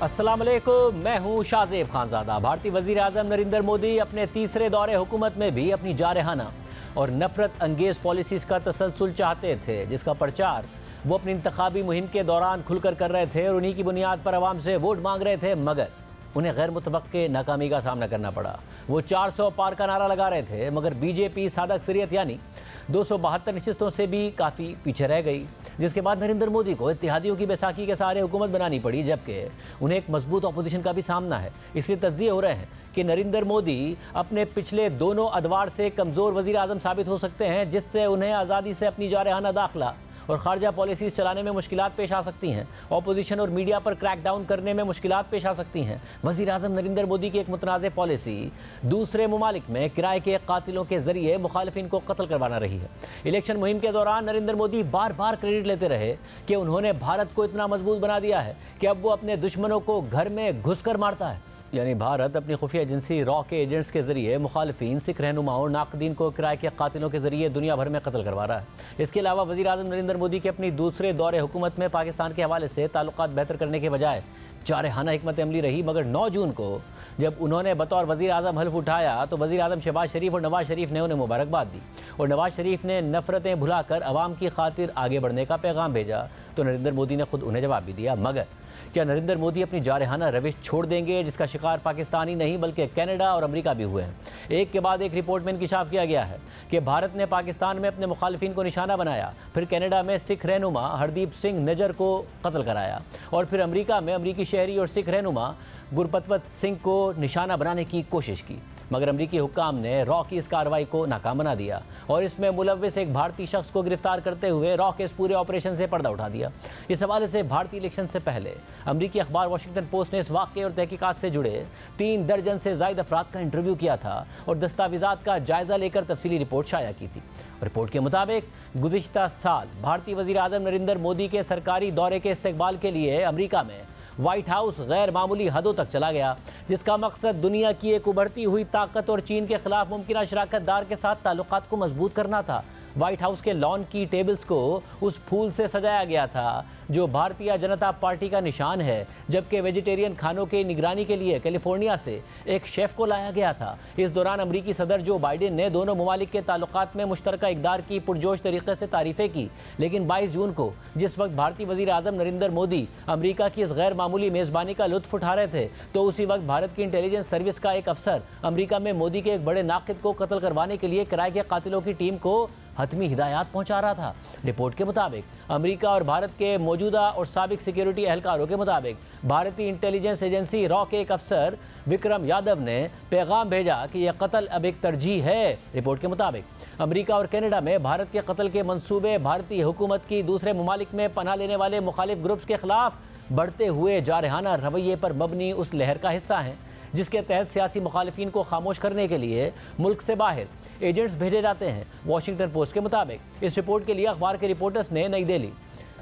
अस्सलाम वालेकुम, मैं हूँ शाहजेब खानजादा। भारतीय वज़ीर आज़म नरेंद्र मोदी अपने तीसरे दौरे हुकूमत में भी अपनी जारहाना और नफरत अंगेज पॉलिसीज़ का तसलसल चाहते थे, जिसका प्रचार वो अपनी इंतखाबी मुहिम के दौरान खुलकर कर रहे थे और उन्हीं की बुनियाद पर आवाम से वोट मांग रहे थे, मगर उन्हें गैर मुतवक्के नाकामी का सामना करना पड़ा। वो 400 पार का नारा लगा रहे थे, मगर बीजेपी सादा अक्सरियत यानी 272 नशिस्तों से भी काफ़ी पीछे रह गई, जिसके बाद नरेंद्र मोदी को इत्तेहादियों की बैसाखी के सहारे हुकूमत बनानी पड़ी, जबकि उन्हें एक मजबूत अपोजिशन का भी सामना है। इसलिए तज्जिए हो रहे हैं कि नरेंद्र मोदी अपने पिछले दोनों अदवार से कमज़ोर वज़ीर आज़म साबित हो सकते हैं, जिससे उन्हें आज़ादी से अपनी जारहाना दाखिला और खारजा पॉलिसीज़ चलाने में मुश्किलात पेश आ सकती हैं। ऑपोजिशन और मीडिया पर क्रैक डाउन करने में मुश्किलात पेश आ सकती हैं। वज़ीर आज़म नरेंद्र मोदी की एक मुतनाज़ पॉलिसी दूसरे ममालिक में किराए के कातिलों के जरिए मुखालिफिन को कत्ल करवाना रही है। इलेक्शन मुहिम के दौरान नरेंद्र मोदी बार बार क्रेडिट लेते रहे कि उन्होंने भारत को इतना मजबूत बना दिया है कि अब वो अपने दुश्मनों को घर में घुस कर मारता है। यानी भारत अपनी खुफिया एजेंसी रॉ के एजेंट्स के जरिए मुखालिफिन, सिख रहनुमाओं, नाकदीन को किराए के कातिलों के जरिए दुनिया भर में कत्ल करवा रहा है। इसके अलावा वज़ीर आज़म नरेंद्र मोदी के अपनी दूसरे दौरे हुकूमत में पाकिस्तान के हवाले से ताल्लुकात बेहतर करने के बजाय जारहाना हिकमत अमली रही। मगर 9 जून को जब उन्होंने बतौर वज़ीर आज़म हल्फ उठाया तो वज़ीर आज़म शहबाज शरीफ और नवाज शरीफ ने उन्हें मुबारकबाद दी और नवाज शरीफ ने नफरतें भुलाकर अवाम की खातिर आगे बढ़ने का पैगाम भेजा, तो नरेंद्र मोदी ने खुद उन्हें जवाब भी दिया। मगर क्या नरेंद्र मोदी अपनी जारहाना रविश छोड़ देंगे, जिसका शिकार पाकिस्तान ही नहीं बल्कि कनाडा और अमेरिका भी हुए हैं। एक के बाद एक रिपोर्ट में इंकिशाफ किया गया है कि भारत ने पाकिस्तान में अपने मुखालिफिन को निशाना बनाया, फिर कनाडा में सिख रहनुमा हरदीप सिंह नजर को कत्ल कराया और फिर अमेरिका में अमरीकी शहरी और सिख रहनुमा गुरपतवत सिंह को निशाना बनाने की कोशिश की, मगर अमरीकी हुक्काम ने रॉ की इस कार्रवाई को नाकाम बना दिया और इसमें मुलव्विस एक भारतीय शख्स को गिरफ्तार करते हुए रॉ के इस पूरे ऑपरेशन से पर्दा उठा दिया। इस हवाले से भारतीय इलेक्शन से पहले अमरीकी अखबार वाशिंगटन पोस्ट ने इस वाक़े और तहकीकात से जुड़े 3 दर्जन से ज़ायद अफराद का इंटरव्यू किया था और दस्तावेज़ात का जायज़ा लेकर तफसीली रिपोर्ट शाया की थी। रिपोर्ट के मुताबिक गुज़िश्ता साल भारतीय वज़ीर आज़म नरेंद्र मोदी के सरकारी दौरे के इस्तकबाल के लिए अमरीका में व्हाइट हाउस गैर मामूली हदों तक चला गया, जिसका मकसद दुनिया की एक उभरती हुई ताकत और चीन के खिलाफ मुमकिन शराकत दार के साथ ताल्लुकात को मजबूत करना था। व्हाइट हाउस के लॉन की टेबल्स को उस फूल से सजाया गया था जो भारतीय जनता पार्टी का निशान है, जबकि वेजिटेरियन खानों की निगरानी के लिए कैलिफोर्निया से एक शेफ को लाया गया था। इस दौरान अमरीकी सदर जो बाइडेन ने दोनों ममालिक के ताल्लुकात में मुश्तरका इक़दार की पुरजोश तरीके से तारीफ़ें की, लेकिन 22 जून को जिस वक्त भारतीय वज़ीर आज़म नरेंद्र मोदी अमरीका की इस गैर मामूली मेज़बानी का लुत्फ़ उठा रहे थे, तो उसी वक्त भारत की इंटेलिजेंस सर्विस का एक अफसर अमरीका में मोदी के एक बड़े नाक़िद को कत्ल करवाने के लिए किराए के कातिलों की टीम को हतमी हिदायत पहुंचा रहा था। रिपोर्ट के मुताबिक अमेरिका और भारत के मौजूदा और साबिक सिक्योरिटी एहलकारों के मुताबिक भारतीय इंटेलिजेंस एजेंसी रॉ के एक अफसर विक्रम यादव ने पैगाम भेजा कि यह कत्ल अब एक तरजीह है। रिपोर्ट के मुताबिक अमेरिका और कनाडा में भारत के कत्ल के मंसूबे भारतीय हुकूमत की दूसरे ममालिक में पनाह लेने वाले मुखालिफ ग्रुप्स के खिलाफ बढ़ते हुए जारहाना रवैये पर मबनी उस लहर का हिस्सा हैं, जिसके तहत सियासी मुखालिफिन को खामोश करने के लिए मुल्क से बाहर एजेंट्स भेजे जाते हैं। वाशिंगटन पोस्ट के मुताबिक इस रिपोर्ट के लिए अखबार के रिपोर्टर्स ने नई दिल्ली,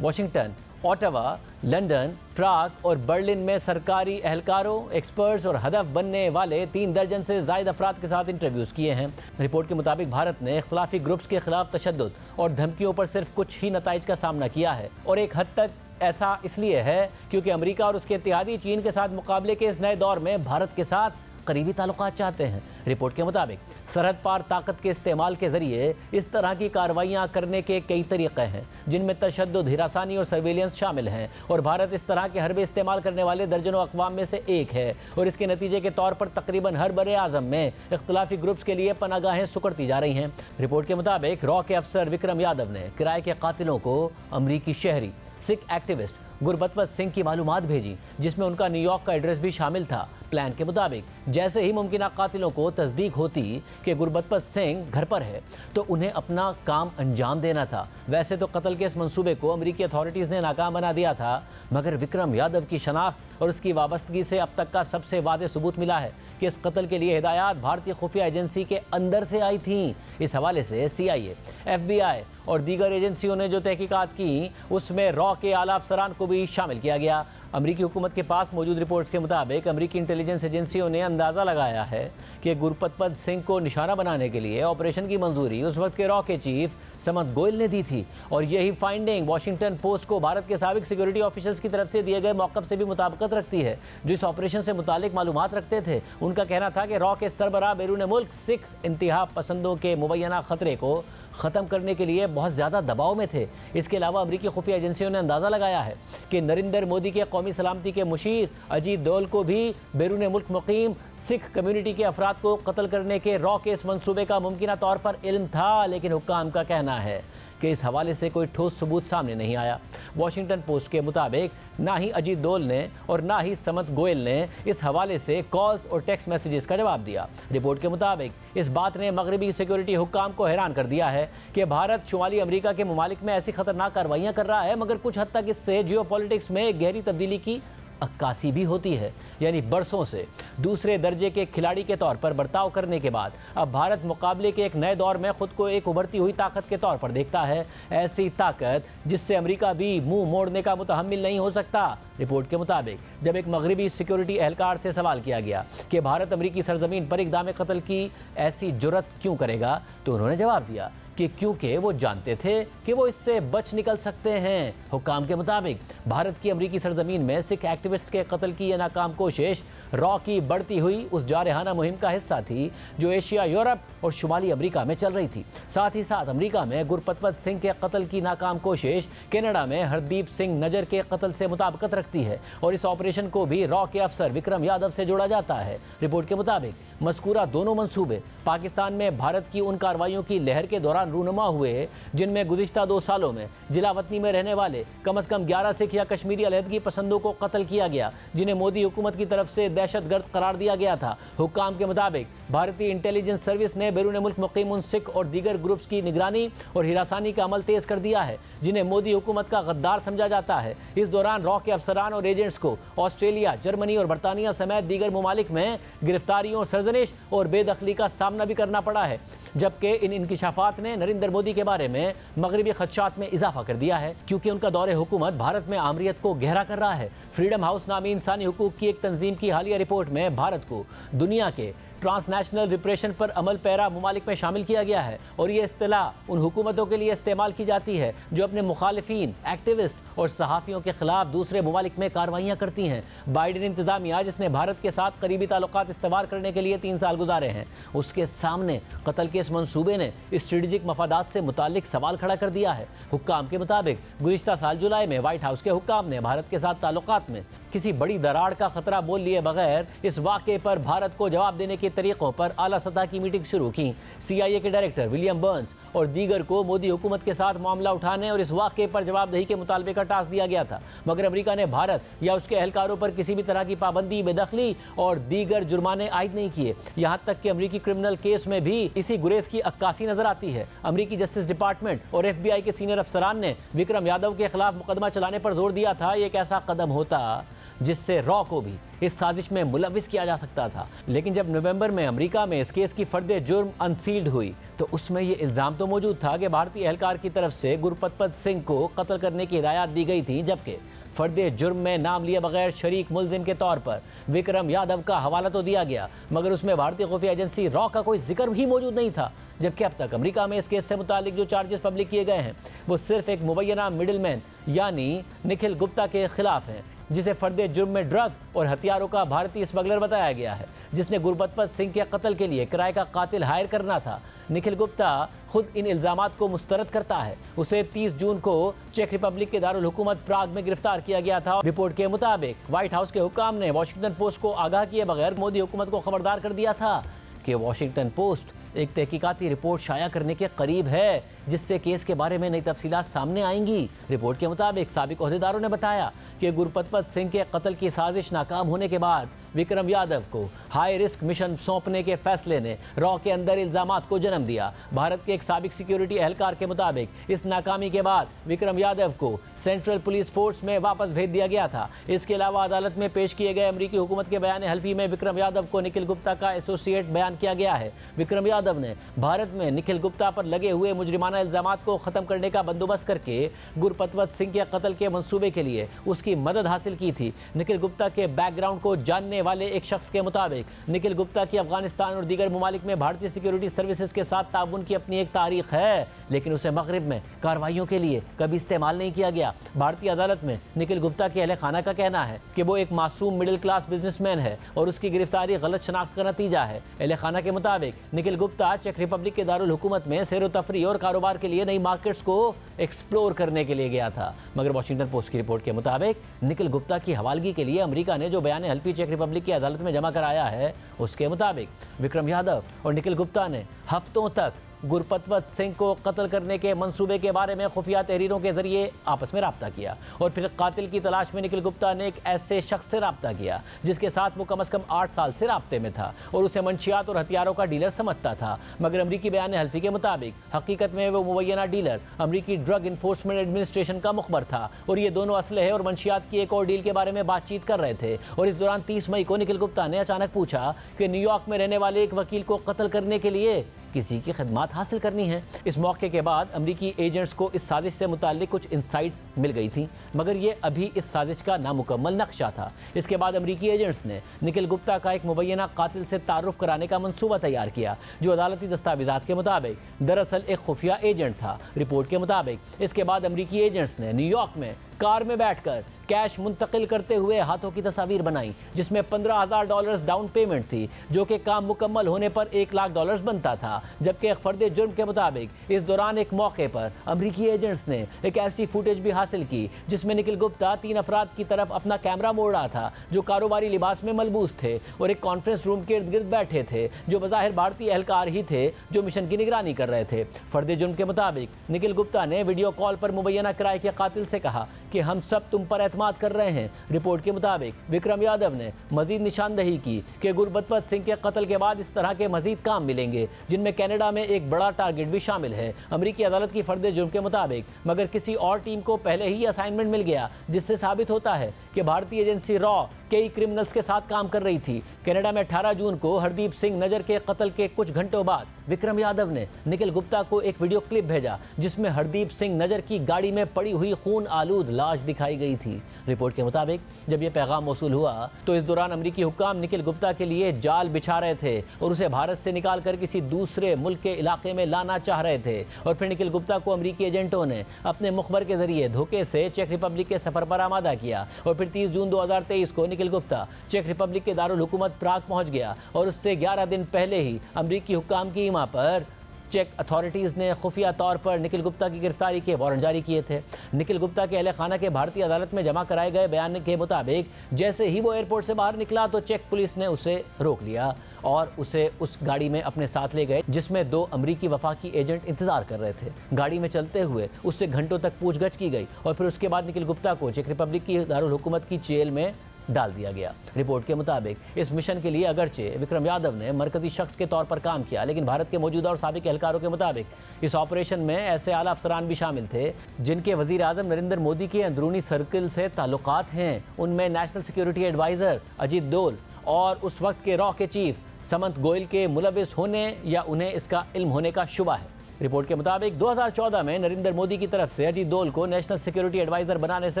वाशिंगटन, ओटावा, लंदन, प्राग और बर्लिन में सरकारी एहलकारों, एक्सपर्ट्स और हदफ बनने वाले 3 दर्जन से ज़ायद अफराद के साथ इंटरव्यूज़ किए हैं। रिपोर्ट के मुताबिक भारत ने इख्तलाफी ग्रुप्स के खिलाफ तशद्दुद और धमकियों पर सिर्फ कुछ ही नताइज का सामना किया है और एक हद तक ऐसा इसलिए है क्योंकि अमेरिका और उसके इत्तेहादी चीन के साथ मुकाबले के इस नए दौर में भारत के साथ करीबी ताल्लुकात चाहते हैं। रिपोर्ट के मुताबिक सरहद पार ताकत के इस्तेमाल के जरिए इस तरह की कार्रवाइयाँ करने के कई तरीक़े हैं, जिनमें तशद्दुद, हिरासानी और सर्वेलियंस शामिल हैं और भारत इस तरह के हरबे इस्तेमाल करने वाले दर्जनों अक़वाम में से एक है और इसके नतीजे के तौर पर तकरीबन हर बरे आज़म में इख्तलाफी ग्रुप्स के लिए पनागाहें सुकड़ती जा रही हैं। रिपोर्ट के मुताबिक रॉ के अफसर विक्रम यादव ने किराए के कातिलों को अमरीकी शहरी सिख एक्टिविस्ट गुरबतवत सिंह की मालूमात भेजी, जिसमें उनका न्यूयॉर्क का एड्रेस भी शामिल था। प्लान के मुताबिक जैसे ही मुमकिन कातिलों को तस्दीक होती कि गुरबतवत सिंह घर पर है तो उन्हें अपना काम अंजाम देना था। वैसे तो कत्ल के इस मंसूबे को अमरीकी अथॉरिटीज़ ने नाकाम बना दिया था, मगर विक्रम यादव की शनाख्त और उसकी वाबस्तगी से अब तक का सबसे वाज़ेह सबूत मिला है कि इस कत्ल के लिए हिदायत भारतीय खुफिया एजेंसी के अंदर से आई थी। इस हवाले से CIA, FBI और दीगर एजेंसियों ने जो तहकीकात की उसमें रॉ के आला अफसरान को भी शामिल किया गया। अमरीकी हुकूमत के पास मौजूद रिपोर्ट्स के मुताबिक अमरीकी इंटेलिजेंस एजेंसियों ने अंदाज़ा लगाया है कि गुरपतवत सिंह को निशाना बनाने के लिए ऑपरेशन की मंजूरी उस वक्त के रॉ के चीफ समत गोयल ने दी थी। और यही फाइंडिंग वाशिंगटन पोस्ट को भारत के साबिक सिक्योरिटी ऑफिशियल्स की तरफ से दिए गए मौक़िफ़ से भी मुताबिकत रखती है, जो इस ऑपरेशन से मुतालिक मालूमात रखते थे। उनका कहना था कि रॉ के सरबराह बैरून मुल्क सिख इंतहा पसंदों के मुबैना खतरे को ख़त्म करने के लिए बहुत ज़्यादा दबाव में थे। इसके अलावा अमरीकी खुफिया एजेंसियों ने अंदाज़ा लगाया है कि नरेंद्र मोदी के कौमी सलामती के मुशीर अजीत डोल को भी बैरून मुल्क मुकीम सिख कम्युनिटी के अफराद को कत्ल करने के रॉ के इस मंसूबे का मुमकिन तौर पर इल्म था, लेकिन हुक्काम का कहना है कि इस हवाले से कोई ठोस सबूत सामने नहीं आया। वाशिंगटन पोस्ट के मुताबिक ना ही अजीत डोल ने और ना ही समत गोयल ने इस हवाले से कॉल्स और टेक्स्ट मैसेजेस का जवाब दिया। रिपोर्ट के मुताबिक इस बात ने मगरबी सिक्योरिटी हुक्काम को हैरान कर दिया है कि भारत शुमाली अमेरिका के ममालिक में ऐसी खतरनाक कार्रवाइयाँ कर रहा है, मगर कुछ हद तक इससे जियोपॉलिटिक्स में गहरी तब्दीली की अक्कासी भी होती है। यानी बरसों से दूसरे दर्जे के खिलाड़ी के तौर पर बर्ताव करने के बाद अब भारत मुकाबले के एक नए दौर में खुद को एक उभरती हुई ताकत के तौर पर देखता है, ऐसी ताकत जिससे अमेरिका भी मुंह मोड़ने का मुतहम्मिल नहीं हो सकता। रिपोर्ट के मुताबिक जब एक मगरबी सिक्योरिटी एहलकार से सवाल किया गया कि भारत अमरीकी सरजमीन पर इक़दाम कत्ल की ऐसी जुर्रत क्यों करेगा, तो उन्होंने जवाब दिया कि क्योंकि वो जानते थे कि वो इससे बच निकल सकते हैं। हुक्काम के मुताबिक भारत की अमरीकी सरजमीन में सिख एक्टिविस्ट के कत्ल की यह नाकाम कोशिश रॉ की बढ़ती हुई उस जारहाना मुहिम का हिस्सा थी जो एशिया, यूरोप और शुमाली अमरीका में चल रही थी। साथ ही साथ अमरीका में गुरपतवत सिंह के कत्ल की नाकाम कोशिश कनाडा में हरदीप सिंह नजर के कत्ल से मुताबिकत रखती है और इस ऑपरेशन को भी रॉ के अफसर विक्रम यादव से जोड़ा जाता है। रिपोर्ट के मुताबिक मज़कूरा दोनों मंसूबे पाकिस्तान में भारत की उन कार्रवाइयों की लहर के दौरान रूनुमा हुए जिनमें गुज़िश्ता 2 सालों में जिला वतनी में रहने वाले कम से कम 11 सिख या कश्मीरी अलहदगी पसंदों को कत्ल किया गया, जिन्हें मोदी हुकूमत की तरफ से दहशतगर्द करार दिया गया था। हुक्काम के मुताबिक भारतीय इंटेलिजेंस सर्विस ने बैरून मुल्क मुकीम उन सिख और दीगर ग्रुप्स की निगरानी और हिरासानी का अमल तेज कर दिया है जिन्हें मोदी हुकूमत का गद्दार समझा जाता है। इस दौरान रॉ के अफसरान और एजेंट्स को ऑस्ट्रेलिया, जर्मनी और बरतानिया समेत दीगर ममालिक में गिरफ्तारियों, सरजनिश और बेदखली का सामना भी करना पड़ा है, जबकि इन इंकिशाफात ने नरेंद्र मोदी के बारे में मगरबी खदशात में इजाफा कर दिया है, क्योंकि उनका दौरे हुकूमत भारत में आमरीत को गहरा कर रहा है। फ्रीडम हाउस नामी इंसानी हुकूक की एक तंजीम की हालिया रिपोर्ट में भारत को दुनिया के ट्रांसनेशनल रिप्रेशन पर अमल पैरा ममालिक में शामिल किया गया है और ये इस्तिलाह उन हुकूमतों के लिए इस्तेमाल की जाती है जो अपने मुखालिफिन, एक्टिविस्ट और सहाफ़ियों के खिलाफ दूसरे ममालिक में कार्रवाइयाँ करती हैं। बाइडेन इंतज़ामिया, जिसने भारत के साथ करीबी ताल्लुकात इस्तेमाल करने के लिए 3 साल गुजारे हैं, उसके सामने कत्ल के इस मंसूबे ने स्ट्रेटेजिक मफादात से मुताल्लिक सवाल खड़ा कर दिया है। हुक्काम के मुताबिक गुज़िश्ता साल जुलाई में व्हाइट हाउस के हुक्काम ने भारत के साथ ताल्लुकात में किसी बड़ी दरार का खतरा बोल लिए बगैर इस वाक़े पर भारत को जवाब देने के तरीक़ों पर आला सतह की मीटिंग शुरू की। CIA के डायरेक्टर विलियम बर्न्स और दीगर को मोदी हुकूमत के साथ मामला उठाने और इस वाक़े पर जवाबदेही के मुतालबे का टास्क दिया गया था, मगर अमेरिका ने भारत या उसके एहलकारों पर किसी भी तरह की पाबंदी, बेदखली और दीगर जुर्माने आयद नहीं किए। यहाँ तक कि अमरीकी क्रिमिनल केस में भी इसी गुरेज की अक्कासी नजर आती है। अमरीकी जस्टिस डिपार्टमेंट और FBI के सीनियर अफसरान ने विक्रम यादव के खिलाफ मुकदमा चलाने पर जोर दिया था। ये एक ऐसा कदम होता जिससे रॉ को भी इस साजिश में मुलविस किया जा सकता था। लेकिन जब नवंबर में अमेरिका में इस केस की फर्द जुर्म अनसील्ड हुई तो उसमें यह इल्ज़ाम तो मौजूद था कि भारतीय एहलकार की तरफ से गुरपतवत सिंह को कत्ल करने की हिदायत दी गई थी, जबकि फर्द जुर्म में नाम लिए बगैर शरीक मुलजिम के तौर पर विक्रम यादव का हवाला तो दिया गया, मगर उसमें भारतीय खुफिया एजेंसी रॉ का कोई जिक्र भी मौजूद नहीं था। जबकि अब तक अमेरिका में इस केस से मुतालिक जो चार्जेस पब्लिक किए गए हैं वो सिर्फ एक मुबैना मिडिलमैन यानी निखिल गुप्ता के खिलाफ हैं, जिसे फर्द जुर्म में ड्रग और हथियारों का भारतीय स्मगलर बताया गया है, जिसने गुरपतवत सिंह के कत्ल के लिए किराए का कातिल हायर करना था। निखिल गुप्ता खुद इन इल्ज़ामात को मुस्तरद करता है। उसे 30 जून को चेक रिपब्लिक के दारुल हुकूमत प्राग में गिरफ्तार किया गया था। रिपोर्ट के मुताबिक व्हाइट हाउस के हुक्काम ने वाशिंगटन पोस्ट को आगाह किए बगैर मोदी हुकूमत को खबरदार कर दिया था कि वाशिंगटन पोस्ट एक तहकीकाती रिपोर्ट शाया करने के करीब है, जिससे केस के बारे में नई तफसीलात सामने आएंगी। रिपोर्ट के मुताबिक साबिक ओहदेदारों ने बताया कि गुरपतवत सिंह के कत्ल की साजिश नाकाम होने के बाद विक्रम यादव को हाई रिस्क मिशन सौंपने के फैसले ने रॉ के अंदर इल्जामात को जन्म दिया। भारत के एक साबिक सिक्योरिटी एहलकार के मुताबिक इस नाकामी के बाद विक्रम यादव को सेंट्रल पुलिस फोर्स में वापस भेज दिया गया था। इसके अलावा अदालत में पेश किए गए अमरीकी हुकूमत के बयान हल्फी में विक्रम यादव को निखिल गुप्ता का एसोसिएट बयान किया गया है। विक्रम यादव यादव ने भारत में निखिल गुप्ता पर लगे हुए मुजरिमाना इल्जामात को खत्म करने का बंदोबस्त करके गुरपतवत सिंह के कत्ल के मंसूबे के लिए उसकी मदद हासिल की थी। निखिल गुप्ता के बैकग्राउंड को जानने वाले एक शख्स के मुताबिक निखिल गुप्ता की अफगानिस्तान और दीगर ममालिक में भारतीय सिक्योरिटी सर्विसेज के साथ ताउन की अपनी एक तारीख है, लेकिन उसे मगरिब में कार्रवाइयों के लिए कभी इस्तेमाल नहीं किया गया। भारतीय अदालत में निखिल गुप्ता के अहले खाना का कहना है कि वो एक मासूम मिडिल क्लास बिजनेसमैन है और उसकी गिरफ्तारी गलत शनाख्त का नतीजा है। अहले खाना के मुताबिक निखिल गुप्ता चेक रिपब्लिक के दारुल हुकूमत में सैर व तफरी और कारोबार के लिए नई मार्केट्स को एक्सप्लोर करने के लिए गया था। मगर वॉशिंगटन पोस्ट की रिपोर्ट के मुताबिक निखिल गुप्ता की हवालगी के लिए अमेरिका ने जो बयान हल्फी चेक रिपब्लिक की अदालत में जमा कराया है, उसके मुताबिक विक्रम यादव और निखिल गुप्ता ने हफ्तों तक गुरपतवत सिंह को कत्ल करने के मंसूबे के बारे में खुफिया तहरीरों के जरिए आपस में राब्ता किया और फिर कातिल की तलाश में निखिल गुप्ता ने एक ऐसे शख्स से राब्ता किया जिसके साथ वो कम से कम 8 साल से राब्ते में था और उसे मंशियात और हथियारों का डीलर समझता था। मगर अमरीकी बयान हल्फी के मुताबिक हकीकत में वो मुबैना डीलर अमरीकी ड्रग इन्फोर्समेंट एडमिनिस्ट्रेशन का मुखबर था और ये दोनों असलहे और मंशियात की एक और डील के बारे में बातचीत कर रहे थे। और इस दौरान 30 मई को निखिल गुप्ता ने अचानक पूछा कि न्यूयॉर्क में रहने वाले एक वकील को कत्ल करने के लिए किसी की खिदमत हासिल करनी है। इस मौके के बाद अमरीकी एजेंट्स को इस साजिश से मुताल्लिक कुछ इंसाइट्स मिल गई थी, मगर ये अभी इस साजिश का नामुकम्मल नक्शा था। इसके बाद अमरीकी एजेंट्स ने निखिल गुप्ता का एक मुबैना कातिल से तारुफ कराने का मंसूबा तैयार किया, जो अदालती दस्तावेजात के मुताबिक दरअसल एक खुफिया एजेंट था। रिपोर्ट के मुताबिक इसके बाद अमरीकी एजेंट्स ने न्यूयॉर्क में कार में बैठकर कैश मुंतकिल करते हुए हाथों की तस्वीर बनाई, जिसमें $15,000 डाउन पेमेंट थी, जो कि काम मुकम्मल होने पर $1,00,000 बनता था। जबकि एक फर्द जुर्म के मुताबिक इस दौरान एक मौके पर अमरीकी एजेंट्स ने एक ऐसी फुटेज भी हासिल की जिसमें निखिल गुप्ता 3 अफराद की तरफ अपना कैमरा मोड़ रहा था, जो कारोबारी लिबास में मलबूस थे और एक कॉन्फ्रेंस रूम के इर्द गिर्द बैठे थे, जो बज़ाहिर भारतीय एहलकार ही थे जो मिशन की निगरानी कर रहे थे। फर्द जुर्म के मुताबिक निखिल गुप्ता ने वीडियो कॉल पर मुबैना किराए के कातिल से कहा कि हम सब तुम पर एतमाद कर रहे हैं। रिपोर्ट के मुताबिक विक्रम यादव ने मजीद निशानदही की कि गुरपतवत सिंह के कत्ल के बाद इस तरह के मजीद काम मिलेंगे, जिनमें कनाडा में एक बड़ा टारगेट भी शामिल है। अमरीकी अदालत की फर्द जुर्म के मुताबिक मगर किसी और टीम को पहले ही असाइनमेंट मिल गया, जिससे साबित होता है कि भारतीय एजेंसी रॉ कई क्रिमिनल्स के साथ काम कर रही थी। कनाडा में 18 जून को हरदीप सिंह नजर के कत्ल के कुछ घंटों बाद विक्रम यादव ने निखिल गुप्ता को एक वीडियो क्लिप भेजा, जिसमें हरदीप सिंह नजर की गाड़ी में पड़ी हुई खून आलूद लाश दिखाई गई थी। रिपोर्ट के मुताबिक जब यह पैगाम मौसूल हुआ तो इस दौरान अमरीकी हुक्काम निखिल गुप्ता के लिए जाल बिछा रहे थे और उसे भारत से निकाल कर किसी दूसरे मुल्क के इलाके में लाना चाह रहे थे। और फिर निखिल गुप्ता को अमरीकी एजेंटों ने अपने मुखबर के जरिए धोखे से चेक रिपब्लिक के सफर पर आमादा किया और फिर 30 जून 2023 को निखिल गुप्ता चेक रिपब्लिक के दारुल हुकूमत प्राग पहुंच गया और उससे 11 दिन पहले ही अमरीकी हुक्काम की ईमा पर चेक अथॉरिटीज़ ने खुफिया तौर पर निखिल गुप्ता की गिरफ्तारी के वारंट जारी किए थे। निखिल गुप्ता के अहले खाना के भारतीय अदालत में जमा कराए गए बयान के मुताबिक जैसे ही वो एयरपोर्ट से बाहर निकला तो चेक पुलिस ने उसे रोक लिया और उसे उस गाड़ी में अपने साथ ले गए, जिसमें 2 अमरीकी वफाकी एजेंट इंतजार कर रहे थे। गाड़ी में चलते हुए उससे घंटों तक पूछगछ की गई और फिर उसके बाद निखिल गुप्ता को चेक रिपब्लिक की दारुल हुकूमत की जेल में डाल दिया गया। रिपोर्ट के मुताबिक इस मिशन के लिए अगरचे विक्रम यादव ने मरकजी शख्स के तौर पर काम किया, लेकिन भारत के मौजूदा और साबिक एहलकारों के मुताबिक इस ऑपरेशन में ऐसे आला अफसरान भी शामिल थे जिनके वजीर आजम नरेंद्र मोदी के अंदरूनी सर्कल से ताल्लुकात हैं। उनमें नेशनल सिक्योरिटी एडवाइजर अजीत डोल और उस वक्त के रॉ के चीफ समंत गोयल के मुलविस होने या उन्हें इसका इल्म होने का शुबा है। रिपोर्ट के मुताबिक 2014 में नरेंद्र मोदी की तरफ से अजीत डोल को नेशनल सिक्योरिटी एडवाइजर बनाने से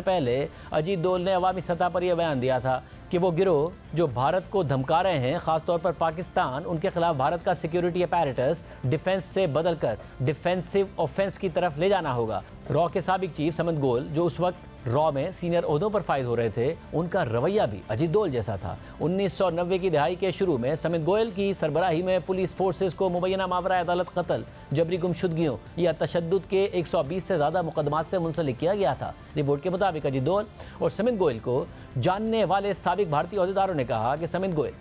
पहले अजीत डोल ने अवामी सतह पर यह बयान दिया था कि वो गिरोह जो भारत को धमका रहे हैं, खासतौर पर पाकिस्तान, उनके खिलाफ भारत का सिक्योरिटी अपैरेटस डिफेंस से बदलकर डिफेंसिव ऑफेंस की तरफ ले जाना होगा। रॉ के साबिक चीफ समंत गोयल, जो उस वक्त रॉ में सीनियर ओहदों पर फायज हो रहे थे, उनका रवैया भी अजीत डोल जैसा था। 1990 की दहाई के शुरू में समंत गोयल की सरबराही में पुलिस फोर्सेस को मुबैना मावरा अदालत कत्ल, जबरी गुमशुदगियों या तशद्दुद के 120 से ज़्यादा मुकदमात से मुंसलिक किया गया था। रिपोर्ट के मुताबिक अजीत डोल और समंत गोयल को जानने वाले साबिक भारतीय ओहदेदारों ने कहा कि समंत गोयल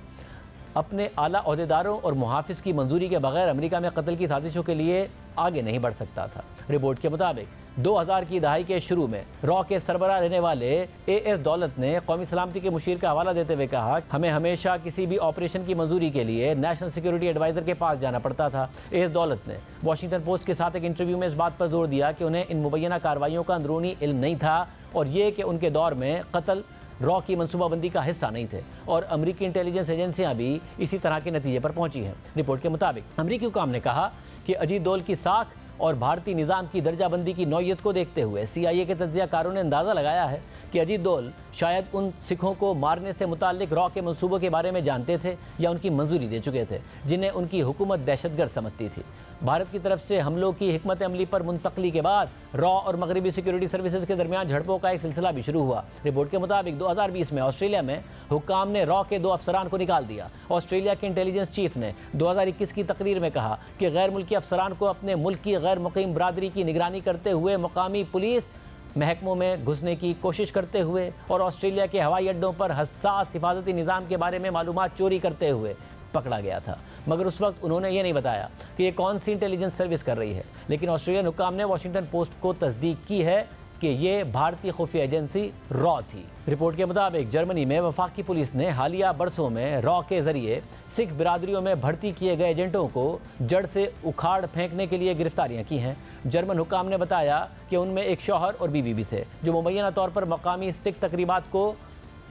अपने आला ओहदेदारों और मुहाफिज की मंजूरी के बगैर अमेरिका में कत्ल की साजिशों के लिए आगे नहीं बढ़ सकता था। रिपोर्ट के मुताबिक 2000 की दहाई के शुरू में रॉ के सरबराह रहने वाले एएस दौलत ने कौमी सलामती के मुशीर का हवाला देते हुए कहा, हमें हमेशा किसी भी ऑपरेशन की मंजूरी के लिए नेशनल सिक्योरिटी एडवाइजर के पास जाना पड़ता था। एएस दौलत ने वॉशिंगटन पोस्ट के साथ एक इंटरव्यू में इस बात पर जोर दिया कि उन्हें इन मुबैना कार्रवाइयों का अंदरूनी इल्म नहीं था और ये कि उनके दौर में कत्ल रॉ की मनसूबाबंदी का हिस्सा नहीं थे और अमेरिकी इंटेलिजेंस एजेंसियां भी इसी तरह के नतीजे पर पहुंची हैं। रिपोर्ट के मुताबिक अमेरिकी हुकाम ने कहा कि अजीत डोल की साख और भारतीय निज़ाम की दर्जाबंदी की नौयत को देखते हुए CIA के तज्ज़ियाकारों ने अंदाज़ा लगाया है कि अजीत डोल शायद उन सिखों को मारने से मुताल्लिक रॉ के मंसूबों के बारे में जानते थे या उनकी मंजूरी दे चुके थे, जिन्हें उनकी हुकूमत दहशतगर्द समझती थी। भारत की तरफ से हमलों की हिकमत अमली पर मुंतकली के बाद रॉ और मगरबी सिक्योरिटी सर्विसेज के दरमियान झड़पों का एक सिलसिला भी शुरू हुआ। रिपोर्ट के मुताबिक 2020 में ऑस्ट्रेलिया में हुक्काम ने रॉ के 2 अफसरान को निकाल दिया। ऑस्ट्रेलिया के इंटेलिजेंस चीफ ने 2021 की तकरीर में कहा कि गैर मुल्की अफसरान को अपने मुल्क की गैर मुकीम बरादरी की निगरानी करते हुए मुकामी पुलिस महकमों में घुसने की कोशिश करते हुए और ऑस्ट्रेलिया के हवाई अड्डों पर हसास हिफाजती निज़ाम के बारे में मालूमात चोरी करते हुए पकड़ा गया था। मगर उस वक्त उन्होंने ये नहीं बताया कि ये कौन सी इंटेलिजेंस सर्विस कर रही है। लेकिन ऑस्ट्रेलियन हुक्काम ने वॉशिंगटन पोस्ट को तस्दीक की है कि ये भारतीय खुफिया एजेंसी रॉ थी। रिपोर्ट के मुताबिक जर्मनी में वफाकी पुलिस ने हालिया बरसों में रॉ के जरिए सिख बिरादरियों में भर्ती किए गए एजेंटों को जड़ से उखाड़ फेंकने के लिए गिरफ्तारियां की हैं। जर्मन हुक्काम ने बताया कि उनमें एक शौहर और बीवी भी थे जो मुबैना तौर पर मकामी सिख तकरीबात को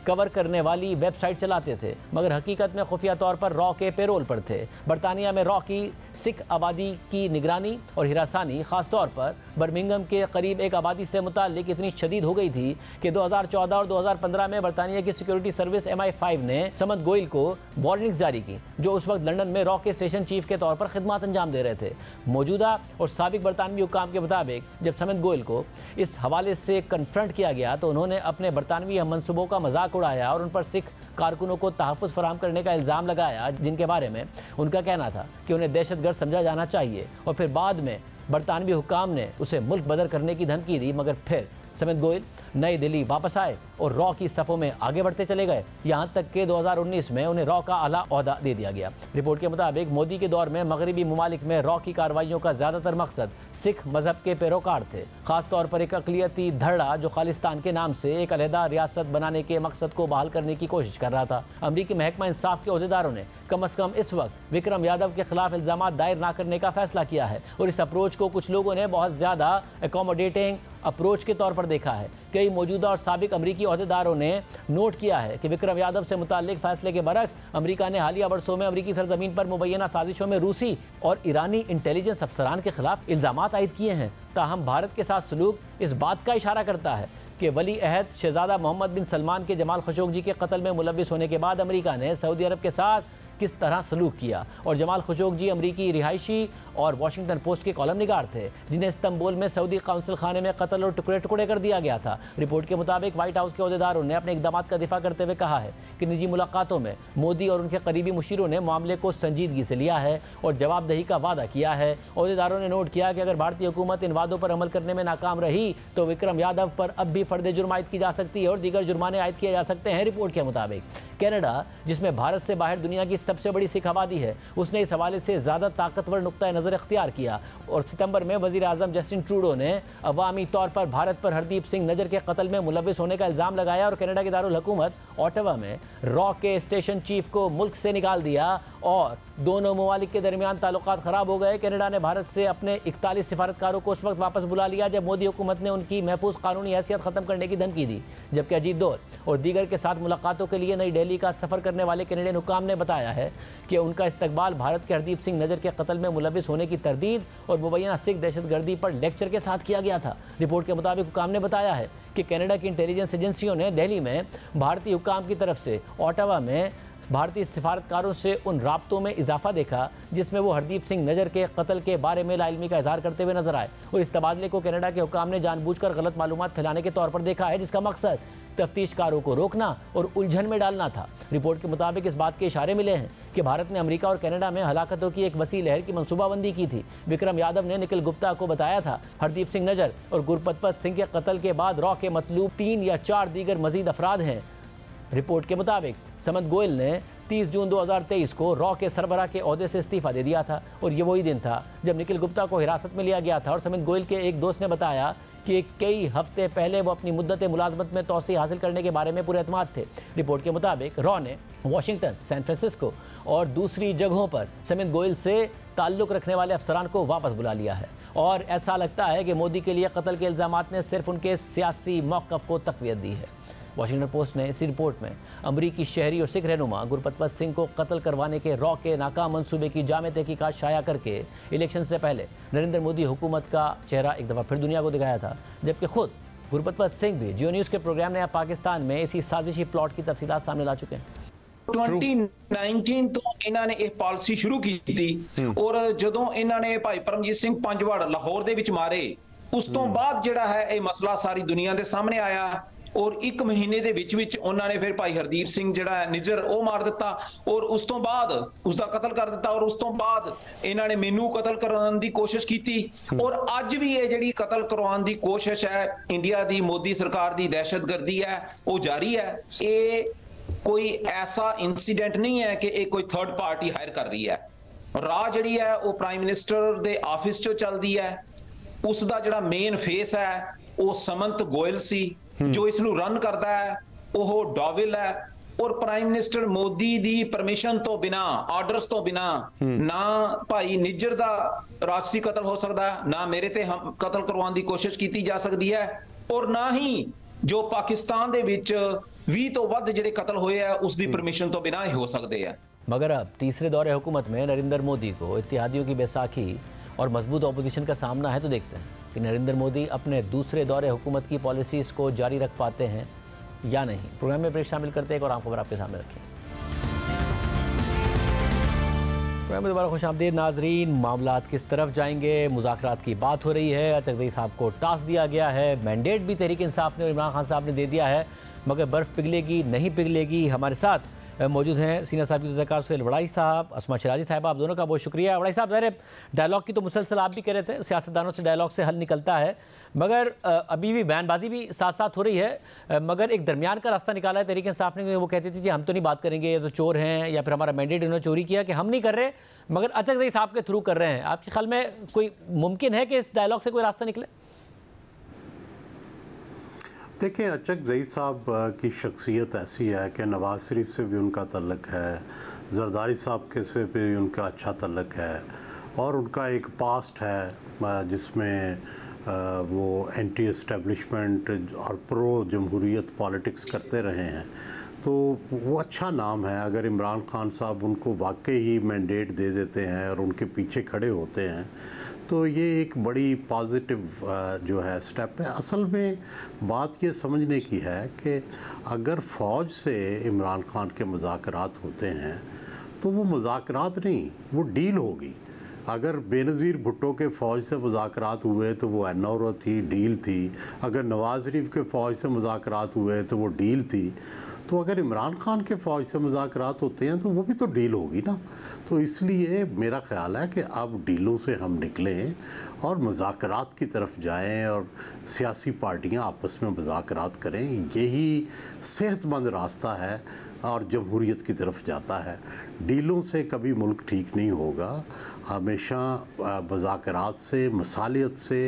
कवर करने वाली वेबसाइट चलाते थे, मगर हकीकत में खुफिया तौर पर रॉ के पेरोल पर थे। बरतानिया में रॉ की सिख आबादी की निगरानी और हिरासानी खासतौर पर बर्मिंघम के करीब एक आबादी से मुताल्लिक इतनी शदीद हो गई थी कि 2014 और 2015 में बरतानिया की सिक्योरिटी सर्विस MI5 ने समद गोयल को वार्निंग्स जारी की, जो उस वक्त लंदन में रॉ के स्टेशन चीफ के तौर पर खिदमत अंजाम दे रहे थे। मौजूदा और साबिक बरतानवी हुक्काम के मुताबिक जब समद गोयल को इस हवाले से कन्फ्रंट किया गया तो उन्होंने अपने बरतानवी मनसूबों का मजाक उड़ाया और उन पर सिख कारकुनों को तहफ़्फ़ुज़ फराहम करने का इल्ज़ाम लगाया, जिनके बारे में उनका कहना था कि उन्हें दहशतगर्द समझा जाना चाहिए। और फिर बाद में बरतानवी हुक्काम ने उसे मुल्क बदर करने की धमकी दी, मगर फिर समेत गोयल नई दिल्ली वापस आए और रॉ की सफ़ों में आगे बढ़ते चले गए, यहाँ तक कि 2019 में उन्हें रॉ का आला ओहदा दे दिया गया। रिपोर्ट के मुताबिक मोदी के दौर में मगरबी ममालिक में रॉ की कार्रवाइयों का ज़्यादातर मकसद सिख मजहब के पैरोकार थे, खासतौर पर एक अक़लियती धड़ा जो खालिस्तान के नाम से एक अलहदा रियासत बनाने के मकसद को बहाल करने की कोशिश कर रहा था। अमरीकी महकमा इंसाफ के अहदेदारों ने कम अज़ कम इस वक्त विक्रम यादव के खिलाफ इल्ज़ामात दायर न करने का फैसला किया है और इस अप्रोच को कुछ लोगों ने बहुत ज़्यादा एकोमोडेटिंग अप्रोच के तौर पर देखा है। कई मौजूदा और साबिक अमरीकी अहदेदारों ने नोट किया है कि विक्रम यादव से मुताल्लिक फैसले के बरक्स अमरीका ने हालिया बरसों में अमरीकी सरजमीन पर मुबैना साजिशों में रूसी और ईरानी इंटेलिजेंस अफसरान के खिलाफ इल्ज़ामात आयद किए हैं। ताहम भारत के साथ सलूक इस बात का इशारा करता है कि वली अहद शहजादा मोहम्मद बिन सलमान के जमाल खशोगी के कत्ल में मुलव्विस होने के बाद अमरीका ने सऊदी अरब के साथ किस तरह सलूक किया। और जमाल खशोगी अमरीकी रिहायशी और वाशिंगटन पोस्ट के कॉलम निगार थे, जिन्हें इस्तंबुल में सऊदी काउंसिल खाने में कत्ल और टुकड़े टुकड़े कर दिया गया था। रिपोर्ट के मुताबिक व्हाइट हाउस के अहदेदारों ने अपने इक़दाम का दिफा करते हुए कहा है कि निजी मुलाकातों में मोदी और उनके करीबी मुशीरों ने मामले को संजीदगी से लिया है और जवाबदही का वादा किया है। अहदेदारों ने नोट किया कि अगर भारतीय हुकूमत इन वादों पर अमल करने में नाकाम रही तो विक्रम यादव पर अब भी फर्द जुर्म आयद की जा सकती है और दीगर जुर्माने आयद किए जा सकते हैं। रिपोर्ट के मुताबिक कनाडा, जिसमें भारत से बाहर दुनिया की सबसे बड़ी सिख आबादी है, उसने इस हवाले से ज़्यादा ताकतवर नुक्ता नज़र इख्तियार किया और सितंबर में वज़ीर आज़म जस्टिन ट्रूडो ने अवामी तौर पर भारत पर हरदीप सिंह नजर के कत्ल में मुलव्विस होने का इल्ज़ाम लगाया और कनाडा के दारुल हुकूमत ऑटावा में रॉ के स्टेशन चीफ को मुल्क से निकाल दिया और दोनों ममालिक के दरमियान ताल्लुकात ख़राब हो गए। कनाडा ने भारत से अपने 41 सिफारतकारों को उस वक्त वापस बुला लिया जब मोदी हुकूमत ने उनकी महफूज कानूनी हैसियत ख़त्म करने की धमकी दी, जबकि अजीत डोल और दीगर के साथ मुलाकातों के लिए नई दिल्ली का सफ़र करने वाले कनाडियन हुक्काम ने बताया है कि उनका इस्तकबाल भारत के हरदीप सिंह नजर के कत्ल में मुलव्विस होने की तरदीद और मुबैना सिख दहशतगर्दी पर लेक्चर के साथ किया गया था। रिपोर्ट के मुताबिक हुक्काम ने बताया है कि कनाडा की इंटेलिजेंस एजेंसियों ने दिल्ली में भारतीय हुक्काम की तरफ से ऑटावा में भारतीय सिफारतकारों से उन राब्तों में इजाफा देखा जिसमें वो हरदीप सिंह नजर के कत्ल के बारे में लाइल्मी का इजहार करते हुए नजर आए और इस तबादले को कनाडा के हुक्काम ने जानबूझकर गलत मालूमात फैलाने के तौर पर देखा है, जिसका मकसद तफ्तीशकारों को रोकना और उलझन में डालना था। रिपोर्ट के मुताबिक इस बात के इशारे मिले हैं कि भारत ने अमेरिका और कनाडा में हलाकतों की एक वसी लहर की मनसूबाबंदी की थी। विक्रम यादव ने निखिल गुप्ता को बताया था हरदीप सिंह नजर और गुरपतवत सिंह के कत्ल के बाद रॉ के मतलूब 3 या 4 दीगर मजीद अफराद हैं। रिपोर्ट के मुताबिक समद गोयल ने 30 जून 2023 को रॉ के सरबराह के ओहदे से इस्तीफा दे दिया था और ये वही दिन था जब निखिल गुप्ता को हिरासत में लिया गया था और समद गोयल के एक दोस्त ने बताया कि कई हफ्ते पहले वो अपनी मुद्दत मुलाजमत में तोसी हासिल करने के बारे में पूरे एतमाद थे। रिपोर्ट के मुताबिक रॉ ने वाशिंगटन, सैन फ्रांसिस्को और दूसरी जगहों पर समद गोयल से ताल्लुक़ रखने वाले अफसरान को वापस बुला लिया है और ऐसा लगता है कि मोदी के लिए कत्ल के इल्ज़ामात ने सिर्फ उनके सियासी मौक़िफ़ को तक़वियत दी है। वॉशिंगटन पोस्ट ने इसी रिपोर्ट में अमरीकी शहरी और सिख रहनुमा गुरपतवंत सिंह को कत्ल करवाने के रॉ के नाकाम मंसूबे की जामे तहकीकात शाया करके इलेक्शन से पहले नरेंद्र मोदी हुकूमत का चेहरा एक दफ़ा फिर दुनिया को दिखाया था, जबकि खुद गुरपतवंत सिंह भी जियो न्यूज़ के प्रोग्राम नया पाकिस्तान में इसी साजिशी प्लॉट की तफसीलात सामने ला चुके हैं। 2019 ਤੋਂ ਇਹਨਾਂ ਨੇ ਇਹ ਪਾਲਿਸੀ ਸ਼ੁਰੂ ਕੀਤੀ ਔਰ ਜਦੋਂ ਇਹਨਾਂ ਨੇ ਭਾਈ ਪਰਮਜੀਤ ਸਿੰਘ ਪੰਜਵੜ ਲਾਹੌਰ ਦੇ ਵਿੱਚ ਮਾਰੇ, ਉਸ ਤੋਂ ਬਾਅਦ ਜਿਹੜਾ ਹੈ ਇਹ ਮਸਲਾ ਸਾਰੀ ਦੁਨੀਆ ਦੇ ਸਾਹਮਣੇ ਆਇਆ ਔਰ 1 ਮਹੀਨੇ ਦੇ ਵਿੱਚ ਉਹਨਾਂ ਨੇ ਫਿਰ ਭਾਈ ਹਰਦੀਪ ਸਿੰਘ ਜਿਹੜਾ ਨਿੱਜਰ ਉਹ ਮਾਰ ਦਿੱਤਾ ਔਰ ਉਸ ਤੋਂ ਬਾਅਦ ਉਸ ਦਾ ਕਤਲ ਕਰ ਦਿੱਤਾ ਔਰ ਉਸ ਤੋਂ ਬਾਅਦ ਇਹਨਾਂ ਨੇ ਮੈਨੂੰ ਕਤਲ ਕਰਨ ਦੀ ਕੋਸ਼ਿਸ਼ ਕੀਤੀ ਔਰ ਅੱਜ ਵੀ ਇਹ ਜਿਹੜੀ ਕਤਲ ਕਰਵਾਉਣ ਦੀ ਕੋਸ਼ਿਸ਼ ਹੈ ਇੰਡੀਆ ਦੀ ਮੋਦੀ ਸਰਕਾਰ ਦੀ ਦਹਿਸ਼ਤਗਰਦੀ ਹੈ ਉਹ ਜਾਰੀ ਹੈ। ਇਹ कोई ऐसा इंसीडेंट नहीं है कि एक कोई थर्ड पार्टी हायर कर रही है। राह जिहड़ी है वो प्राइम मिनिस्टर दे ऑफिस चो चलदी है, उस दा जिहड़ा मेन फेस है वो समंत गोयल सी, जो इसनू रन करदा है वो डॉविल है और प्राइम मिनिस्टर मोदी दी परमिशन तो बिना, ऑर्डर्स तो बिना ना भाई निज्जर दा राजसी कतल हो सकदा, ना मेरे ते हम कतल करवाउण दी कोशिश कीती जा सकदी है और ना ही जो पाकिस्तान दे विच 20 तो वध जिहड़े कतल होए हैं उसकी परमिशन तो बिना ही हो सकते हैं। मगर अब तीसरे दौरे हुकूमत में नरेंद्र मोदी को इत्तेहादियों की बैसाखी और मजबूत ऑपोजिशन का सामना है, तो देखते हैं कि नरेंद्र मोदी अपने दूसरे दौरे हुकूमत की पॉलिसीज़ को जारी रख पाते हैं या नहीं। प्रोग्राम में ब्रेक शामिल करते हैं और आम खबर आपके सामने रखें। प्रोग्राम में दोबारा खुशामदीद नाजरीन। मामलात किस तरफ जाएंगे, मुज़ाकरात की बात हो रही है। चकज़ई साहब को टास्क दिया गया है, मैंडेट भी तहरीक इंसाफ ने और इमरान खान साहब ने दे दिया है, मगर बर्फ़ पिघलेगी नहीं पिघलेगी। हमारे साथ मौजूद हैं सीनियर साहब की रज़ाकार सुहेल वड़ाई साहब, अस्मा शराजी साहब, आप दोनों का बहुत शुक्रिया। वड़ाई साहब, ज़ाहिर डायलॉग की तो मुसलसल आप भी कह रहे थे, सियासतदानों से डायलॉग से हल निकलता है, मगर अभी भी बयानबाजी भी साथ साथ हो रही है, मगर एक दरमियान का रास्ता निकाला है तहरीक इंसाफ ने। वो कहती थी कि हम तो नहीं बात करेंगे, ये तो चोर हैं या फिर हमारा मैंडेट इन्होंने चोरी किया, कि हम नहीं कर रहे मगर चकज़ई साहब के थ्रू कर रहे हैं। आपके ख्याल में कोई मुमकिन है कि इस डायलॉग से कोई रास्ता निकले? देखिए, चकज़ई साहब की शख्सियत ऐसी है कि नवाज़ शरीफ से भी उनका तल्लक है, जरदारी साहब के से भी उनका अच्छा तल्लक है और उनका एक पास्ट है जिसमें वो एंटी एस्टेब्लिशमेंट और प्रो जमहूरियत पॉलिटिक्स करते रहे हैं, तो वो अच्छा नाम है। अगर इमरान खान साहब उनको वाकई ही मैंडेट दे देते हैं और उनके पीछे खड़े होते हैं तो ये एक बड़ी पॉजिटिव जो है स्टेप है। असल में बात ये समझने की है कि अगर फ़ौज से इमरान खान के मुज़ाकरात होते हैं तो वो मुज़ाकरात नहीं, वो डील होगी। अगर बेनज़ीर भुट्टो के फ़ौज से मुज़ाकरात हुए तो वो एनओरो थी, डील थी। अगर नवाज़ शरीफ के फ़ौज से मुज़ाकरात हुए तो वो डील थी। तो अगर इमरान खान के फ़ौज से मुज़ाकरात होते हैं तो वो भी तो डील होगी ना। तो इसलिए मेरा ख़्याल है कि अब डीलों से हम निकलें और मुज़ाकरात की तरफ जाएं और सियासी पार्टियां आपस में मुज़ाकरात करें। यही सेहतमंद रास्ता है और जमहूरियत की तरफ जाता है। डीलों से कभी मुल्क ठीक नहीं होगा, हमेशा मुज़ाकरात से, मसालियत से,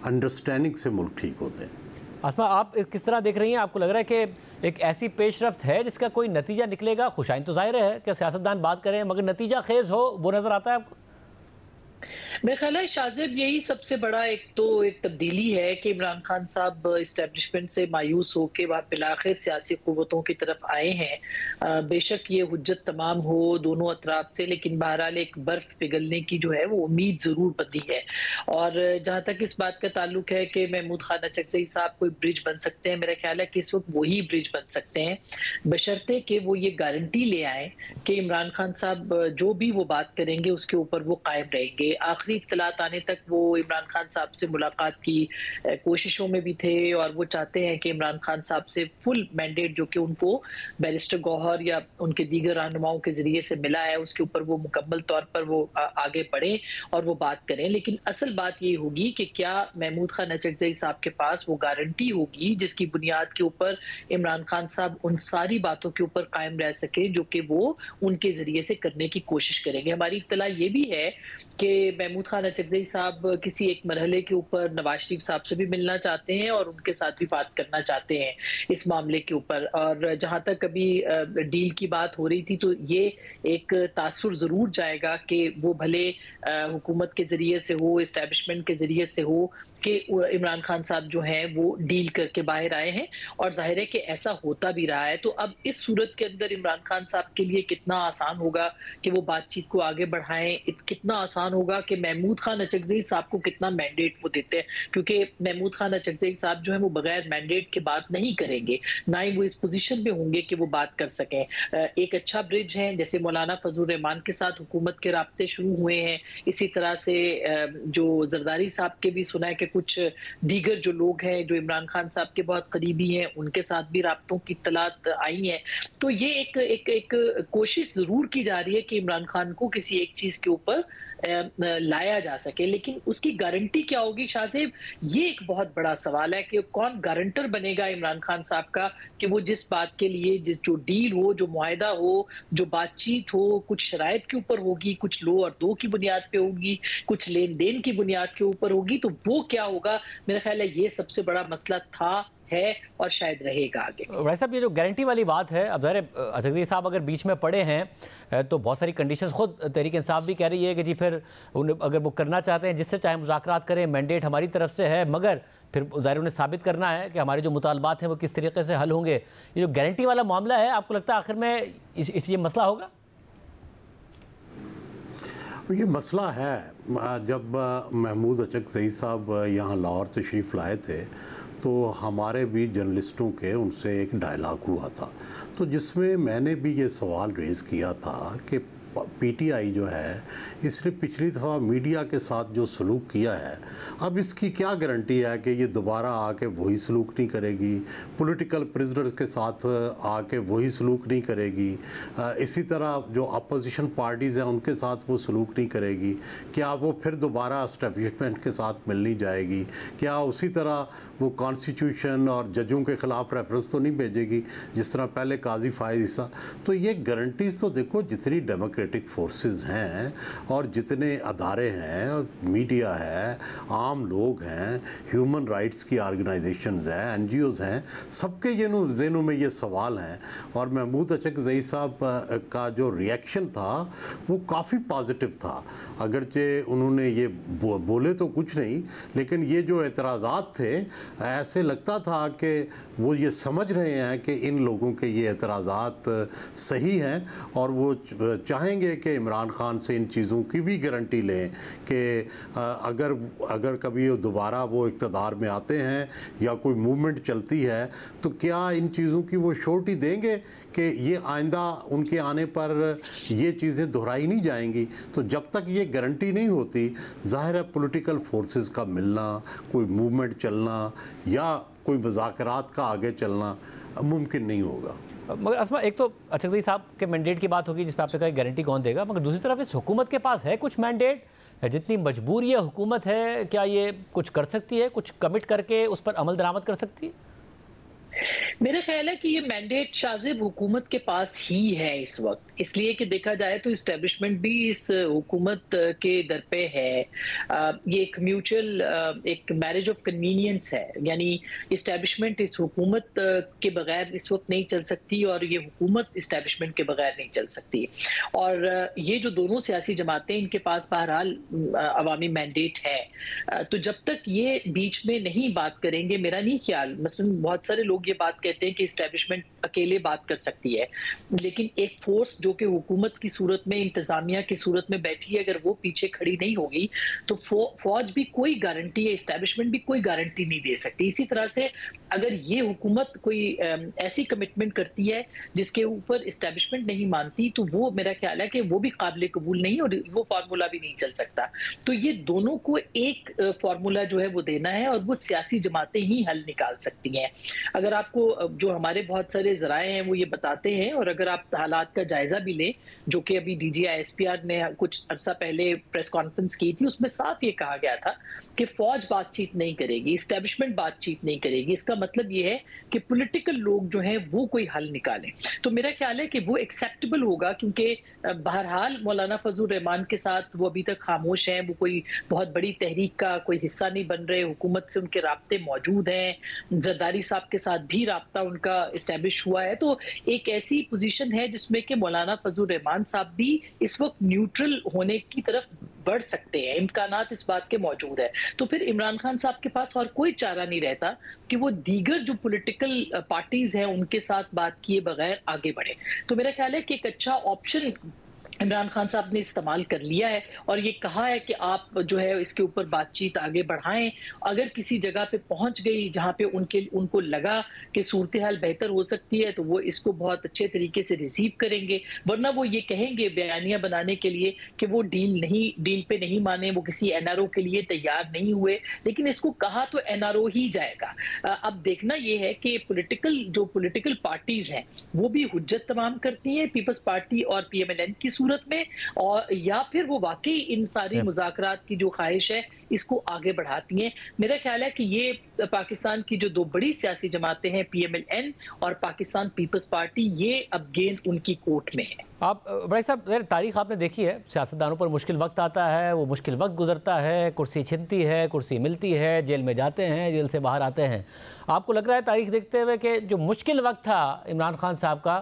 अंडरस्टैंडिंग से मुल्क ठीक होते हैं। आसमा, आप किस तरह देख रही हैं? आपको लग रहा है कि एक ऐसी पेशरफ्त है जिसका कोई नतीजा निकलेगा? खुशाइन तो जाहिर है कि सियासतदान बात करें मगर नतीजा खेज हो, वो नज़र आता है आपको? मेरा ख्याल है शाजिब यही सबसे बड़ा एक तब्दीली है कि इमरान खान साहब इस्टेब्लिशमेंट से मायूस होकर वह बिलाखिर सियासी कुव्वतों की तरफ आए हैं। बेशक ये हुज्जत तमाम हो दोनों अतराफ से, लेकिन बहरहाल एक बर्फ पिघलने की जो है वो उम्मीद जरूर बंधी है। और जहाँ तक इस बात का ताल्लुक है कि महमूद खान चकज़ई साहब कोई ब्रिज बन सकते हैं, मेरा ख्याल है कि इस वक्त वही ब्रिज बन सकते हैं, बशर्ते कि वो ये गारंटी ले आए कि इमरान खान साहब जो भी वो बात करेंगे उसके ऊपर वो कायम रहेंगे। आखिरी इत्तलात आने तक वो इमरान खान साहब से मुलाकात की कोशिशों में भी थे और वो चाहते हैं कि इमरान खान साहब से फुल मैंडेट जो कि उनको बैरिस्टर गौहर या उनके दीगर रहनुमाओं के जरिए से मिला है उसके ऊपर वो मुकम्मल तौर पर वो आगे बढ़े और वो बात करें। लेकिन असल बात ये होगी कि क्या महमूद खान चकज़ई साहब के पास वो गारंटी होगी जिसकी बुनियाद के ऊपर इमरान खान साहब उन सारी बातों के ऊपर कायम रह सके जो कि वो उनके जरिए से करने की कोशिश करेंगे। हमारी इत्तला ये भी है कि महमूद खान चकज़ई साहब किसी एक मरहले के ऊपर नवाज शरीफ साहब से भी मिलना चाहते हैं और उनके साथ भी बात करना चाहते हैं इस मामले के ऊपर। और जहां तक अभी डील की बात हो रही थी तो ये एक तासुर जरूर जाएगा कि वो भले हुकूमत के जरिए से हो, इस्टेब्लिशमेंट के जरिए से हो, कि इमरान खान साहब जो हैं वो डील करके बाहर आए हैं, और जाहिर है कि ऐसा होता भी रहा है। तो अब इस सूरत के अंदर इमरान खान साहब के लिए कितना आसान होगा कि वो बातचीत को आगे बढ़ाएं, कितना आसान होगा कि महमूद खान अचकज़ई साहब को कितना मैंडेट वो देते हैं, क्योंकि महमूद खान अचकज़ई साहब जो है वो बगैर मैंडेट के बात नहीं करेंगे, ना ही वो इस पोजीशन में होंगे कि वो बात कर सकें। एक अच्छा ब्रिज है, जैसे मौलाना फजल रहमान के साथ हुकूमत के राब्ते शुरू हुए हैं, इसी तरह से जो जरदारी साहब के भी सुना है कि कुछ दीगर जो लोग हैं जो इमरान खान साहब के बहुत करीबी हैं, उनके साथ भी राब्तों की इत्तलात आई है। तो ये एक कोशिश जरूर की जा रही है कि इमरान खान को किसी एक चीज के ऊपर लाया जा सके, लेकिन उसकी गारंटी क्या होगी शाहजेब, ये एक बहुत बड़ा सवाल है कि कौन गारंटर बनेगा इमरान खान साहब का कि वो जिस बात के लिए जो डील हो, जो मुआहदा हो, जो बातचीत हो, कुछ शराइत के ऊपर होगी, कुछ लो और दो की बुनियाद पे होगी, कुछ लेन देन की बुनियाद के ऊपर होगी, तो वो क्या होगा, मेरा ख्याल है ये सबसे बड़ा मसला था, है और शायद रहेगा आगे। वैसे साहब ये जो गारंटी वाली बात है, अब ज़ाहिर अचकज़ई साहब अगर बीच में पड़े हैं तो बहुत सारी कंडीशंस खुद तहरीक इंसाफ भी कह रही है कि जी फिर अगर वो करना चाहते हैं जिससे चाहे मुज़ाकरात करें, मैंडेट हमारी तरफ से है, मगर फिर ज़ाहिर उन्हें साबित करना है कि हमारे जो मुतालबात हैं वो किस तरीके से हल होंगे। ये जो गारंटी वाला मामला है, आपको लगता है आखिर में ये मसला होगा? ये मसला है, जब महमूद अचकज़ई साहब यहाँ लाहौर तशरीफ़ लाए थे तो हमारे भी जर्नलिस्टों के उनसे एक डायलॉग हुआ था, तो जिसमें मैंने भी ये सवाल रेज़ किया था कि पीटीआई जो है इसने पिछली दफ़ा मीडिया के साथ जो सलूक किया है, अब इसकी क्या गारंटी है कि ये दोबारा आके वही सलूक नहीं करेगी, पॉलिटिकल प्रिजनर्स के साथ आके वही सलूक नहीं करेगी, इसी तरह जो अपोजिशन पार्टीज़ हैं उनके साथ वो सलूक नहीं करेगी, क्या वो फिर दोबारा एस्टेब्लिशमेंट के साथ मिलनी जाएगी, क्या उसी तरह वो कॉन्स्टिट्यूशन और जजों के ख़िलाफ़ रेफरेंस तो नहीं भेजेगी जिस तरह पहले काजी फायद ईसा। तो ये गारंटीज तो देखो, जितनी डेमोक्रेटिक फोर्सेस हैं और जितने अदारे हैं, मीडिया है, आम लोग हैं, ह्यूमन राइट्स की ऑर्गेनाइजेशंस हैं, एनजीओज़ हैं, सबके ज़हनों में ये सवाल हैं। और महमूद अचकज़ई साहब का जो रिएक्शन था वो काफ़ी पॉजिटिव था, अगरचे उन्होंने ये बोले तो कुछ नहीं, लेकिन ये जो एतराज़ात थे ऐसे लगता था कि वो ये समझ रहे हैं कि इन लोगों के ये एतराज़ात सही हैं और वो चाहेंगे कि इमरान खान से इन चीज़ों की भी गारंटी लें कि अगर कभी दोबारा वो इक़्तिदार में आते हैं या कोई मूवमेंट चलती है तो क्या इन चीज़ों की वो श्योरिटी देंगे कि ये आइंदा उनके आने पर ये चीज़ें दोहराई नहीं जाएंगी। तो जब तक ये गारंटी नहीं होती, ज़ाहिर है पॉलिटिकल फोर्सेस का मिलना, कोई मूवमेंट चलना या कोई मुज़ाकरात का आगे चलना मुमकिन नहीं होगा। मगर असमा, एक तो अचकज़ई साहब के मैंडेट की बात होगी जिस पर आपने कहा गारंटी कौन देगा, मगर दूसरी तरफ इस हुकूमत के पास है कुछ मैंडेट, जितनी मजबूरी है हुकूमत है, क्या ये कुछ कर सकती है, कुछ कमिट करके उस पर अमल दरामद कर सकती है? मेरा ख्याल है कि ये मैंडेट शाज़िब हुकूमत के पास ही है इस वक्त, इसलिए कि देखा जाए तो इस्टेब्लिशमेंट भी इस हुकूमत के दर पे है। ये एक म्यूचुअल एक मैरिज ऑफ कन्वीनियंस है, यानी इस्टेब्लिशमेंट इस हुकूमत के बगैर इस वक्त नहीं चल सकती और ये हुकूमत इस्टेब्लिशमेंट के बगैर नहीं चल सकती। और ये जो दोनों सियासी जमातें, इनके पास बहरहाल अवामी मैंडेट है, तो जब तक ये बीच में नहीं बात करेंगे, मेरा नहीं ख्याल, मसलन बहुत सारे लोग ये बात कहते हैं कि इस्टेब्लिशमेंट अकेले बात कर सकती है, लेकिन एक फोर्स जो कि हुकूमत की सूरत में, इंतजामिया की सूरत में बैठी है, अगर वो पीछे खड़ी नहीं होगी तो फौज भी कोई गारंटी है, इस्टेब्लिशमेंट भी कोई गारंटी नहीं दे सकती। इसी तरह से अगर ये हुकूमत कोई ऐसी कमिटमेंट करती है जिसके ऊपर इस्टेब्लिशमेंट नहीं मानती, तो वो मेरा ख्याल है कि वो भी काबिल कबूल नहीं और वो फार्मूला भी नहीं चल सकता। तो ये दोनों को एक फार्मूला जो है वो देना है और वो सियासी जमातें ही हल निकाल सकती हैं। अगर आपको जो हमारे बहुत सारे जराए हैं वो ये बताते हैं, और अगर आप हालात का जायजा भी लें, जो कि अभी DGI-SPR ने कुछ अरसा पहले प्रेस कॉन्फ्रेंस की थी, उसमें साफ ये कहा गया था कि फौज बातचीत नहीं करेगी, इस्टेब्लिशमेंट बातचीत नहीं करेगी। इसका मतलब ये है कि पॉलिटिकल लोग जो हैं वो कोई हल निकालें। तो मेरा ख्याल है कि वो एक्सेप्टेबल होगा, क्योंकि बहरहाल मौलाना फजल रहमान के साथ वो अभी तक खामोश हैं, वो कोई बहुत बड़ी तहरीक का कोई हिस्सा नहीं बन रहे, हुकूमत से उनके राब्ते मौजूद हैं, जरदारी साहब के साथ भी राब्ता उनका इस्टेब्लिश हुआ है। तो एक ऐसी पोजीशन है जिसमें कि मौलाना फजल रहमान साहब भी इस वक्त न्यूट्रल होने की तरफ बढ़ सकते हैं, इम्कानात इस बात के मौजूद है। तो फिर इमरान खान साहब के पास और कोई चारा नहीं रहता कि वो दीगर जो पॉलिटिकल पार्टीज हैं उनके साथ बात किए बगैर आगे बढ़े। तो मेरा ख्याल है कि एक अच्छा ऑप्शन इमरान खान साहब ने इस्तेमाल कर लिया है और ये कहा है कि आप जो है इसके ऊपर बातचीत आगे बढ़ाएं। अगर किसी जगह पे पहुंच गई जहां पे उनको लगा कि सूरत हाल बेहतर हो सकती है तो वो इसको बहुत अच्छे तरीके से रिसीव करेंगे, वरना वो ये कहेंगे बयानियां बनाने के लिए कि वो डील पे नहीं माने, वो किसी एनआरओ के लिए तैयार नहीं हुए, लेकिन इसको कहा तो एनआरओ ही जाएगा। अब देखना ये है कि पॉलिटिकल पार्टीज हैं वो भी हुज्जत तमाम करती हैं पीपल्स पार्टी और पीएमएलएन की सूरत में, और या फिर वो वाकई इन सारी मुज़ाकरात की जो ख्वाहिश है इसको आगे बढ़ाती हैं। मेरा ख्याल है कि ये पाकिस्तान की जो दो बड़ी सियासी जमातें हैं पीएमएलएन और पाकिस्तान पीपल्स पार्टी, ये अब गेंद उनकी कोर्ट में है। आप भाई साहब तारीख आपने देखी है, सियासतदानों पर मुश्किल वक्त आता है, वो मुश्किल वक्त गुजरता है, कुर्सी छिनती है, कुर्सी मिलती है, जेल में जाते हैं, जेल से बाहर आते हैं। आपको लग रहा है तारीख देखते हुए कि जो मुश्किल वक्त था इमरान खान साहब का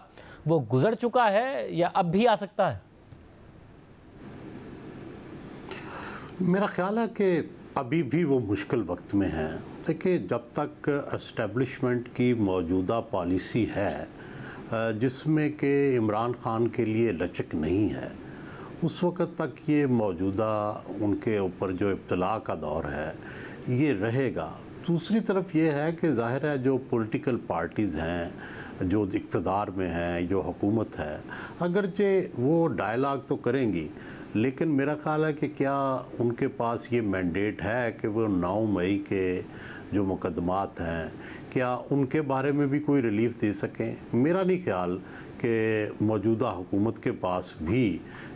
वो गुजर चुका है या अब भी आ सकता है? मेरा ख्याल है कि अभी भी वो मुश्किल वक्त में है। देखिए, जब तक एस्टेब्लिशमेंट की मौजूदा पॉलिसी है जिसमें कि इमरान खान के लिए लचक नहीं है, उस वक़्त तक ये मौजूदा उनके ऊपर जो इब्तिला का दौर है ये रहेगा। दूसरी तरफ ये है कि ज़ाहिर है जो पॉलिटिकल पार्टीज़ हैं जो इक़्तिदार में हैं, जो हुकूमत है, अगरचे वो डायलॉग तो करेंगी, लेकिन मेरा ख्याल है कि क्या उनके पास ये मैंडेट है कि वो 9 मई के जो मुकदमात हैं क्या उनके बारे में भी कोई रिलीफ दे सकें। मेरा नहीं ख्याल कि मौजूदा हुकूमत के पास भी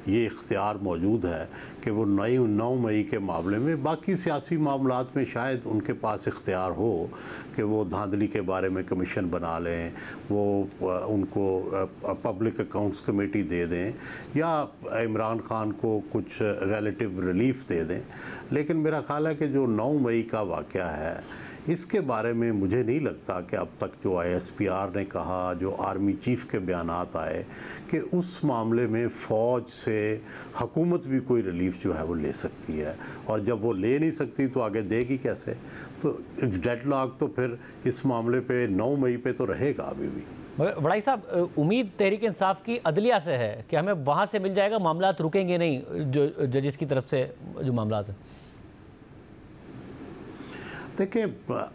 ये इख्तियार मौजूद है कि वो 9 मई के मामले में, बाकी सियासी मामलात में शायद उनके पास इख्तियार हो कि वो धांधली के बारे में कमीशन बना लें, वो उनको पब्लिक अकाउंट्स कमेटी दे दें या इमरान खान को कुछ रिलेटिव रिलीफ दे दें। लेकिन मेरा ख्याल है कि जो 9 मई का वाक़या है इसके बारे में मुझे नहीं लगता कि अब तक जो ISPR ने कहा, जो आर्मी चीफ के बयानात आए कि उस मामले में फ़ौज से हुकूमत भी कोई रिलीफ जो है वो ले सकती है, और जब वो ले नहीं सकती तो आगे देगी कैसे। तो डेडलॉक तो फिर इस मामले पे 9 मई पे तो रहेगा अभी भी। मगर बड़ाई साहब, उम्मीद तहरीक इंसाफ की अदलिया से है कि हमें वहाँ से मिल जाएगा, मामलात रुकेंगे नहीं जो जजिस की तरफ से जो मामलात है। देखिए,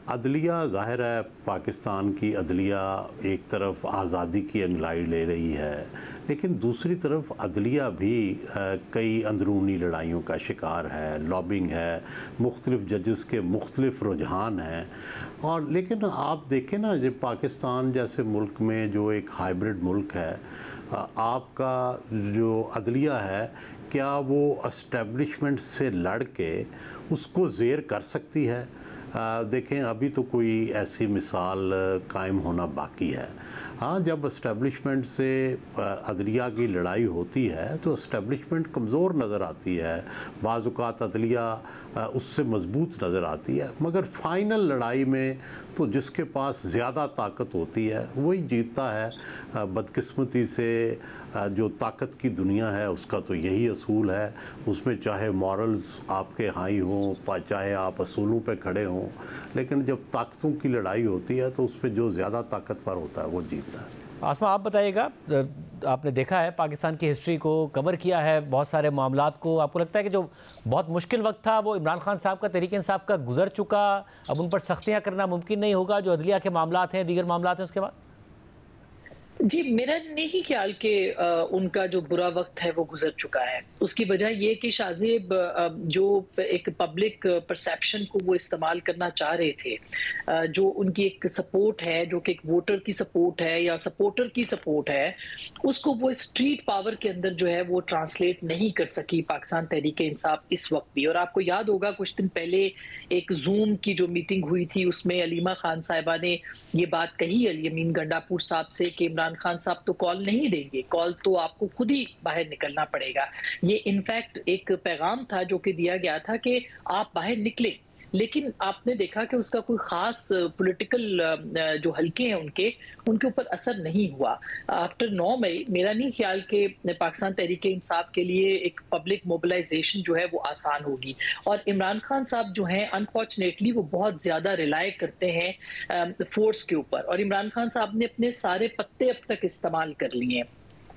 अदलिया ज़ाहिर है पाकिस्तान की अदलिया एक तरफ आज़ादी की अंगड़ाई ले रही है, लेकिन दूसरी तरफ अदलिया भी कई अंदरूनी लड़ाइयों का शिकार है, लॉबिंग है, मुख्तलिफ जजेस के मुख्तलिफ रुझान हैं। और लेकिन आप देखें ना, जब पाकिस्तान जैसे मुल्क में जो एक हाइब्रिड मुल्क है, आपका जो अदलिया है क्या वो एस्टेब्लिशमेंट से लड़ के उसको ज़ेर कर सकती है? देखें, अभी तो कोई ऐसी मिसाल कायम होना बाकी है। हाँ, जब एस्टेब्लिशमेंट से अदलिया की लड़ाई होती है तो एस्टेब्लिशमेंट कमज़ोर नज़र आती है, बाज़ औक़ात अदलिया उससे मजबूत नज़र आती है, मगर फ़ाइनल लड़ाई में तो जिसके पास ज़्यादा ताकत होती है वही जीतता है। बदकिस्मती से जो ताकत की दुनिया है उसका तो यही असूल है, उसमें चाहे मॉरल्स आपके हाई हों, चाहे आप असूलों पे खड़े हों, लेकिन जब ताकतों की लड़ाई होती है तो उसमें जो ज़्यादा ताकतवर होता है वो जीतता है। आसमा, आप बताइएगा, आपने देखा है पाकिस्तान की हिस्ट्री को, कवर किया है बहुत सारे मामलात को, आपको लगता है कि जो बहुत मुश्किल वक्त था वो इमरान खान साहब का, तहरीक इंसाफ का गुजर चुका, अब उन पर सख्तियाँ करना मुमकिन नहीं होगा, जो अदलिया के मामलात हैं, दीगर मामलात हैं उसके बाद? जी, मेरा नहीं ख्याल कि उनका जो बुरा वक्त है वो गुजर चुका है। उसकी वजह ये कि शाहजेब जो एक पब्लिक परसेप्शन को वो इस्तेमाल करना चाह रहे थे, जो उनकी एक सपोर्ट है, जो कि एक वोटर की सपोर्ट है या सपोर्टर की सपोर्ट है, उसको वो स्ट्रीट पावर के अंदर जो है वो ट्रांसलेट नहीं कर सकी पाकिस्तान तहरीक इंसाफ इस वक्त भी। और आपको याद होगा कुछ दिन पहले एक जूम की जो मीटिंग हुई थी उसमें अलीमा खान साहिबा ने ये बात कही अलीमीन गंडापुर साहब से कि इमरान खान साहब तो कॉल नहीं देंगे, कॉल तो आपको खुद ही बाहर निकलना पड़ेगा। ये इनफैक्ट एक पैगाम था जो कि दिया गया था कि आप बाहर निकलें, लेकिन आपने देखा कि उसका कोई खास पॉलिटिकल जो हलके हैं उनके ऊपर असर नहीं हुआ। आफ्टर 9 मई मेरा नहीं ख्याल कि पाकिस्तान तहरीक इंसाफ के लिए एक पब्लिक मोबिलाइजेशन जो है वो आसान होगी। और इमरान खान साहब जो हैं अनफॉर्चुनेटली वो बहुत ज्यादा रिलाय करते हैं फोर्स के ऊपर, और इमरान खान साहब ने अपने सारे पत्ते अब तक इस्तेमाल कर लिए हैं।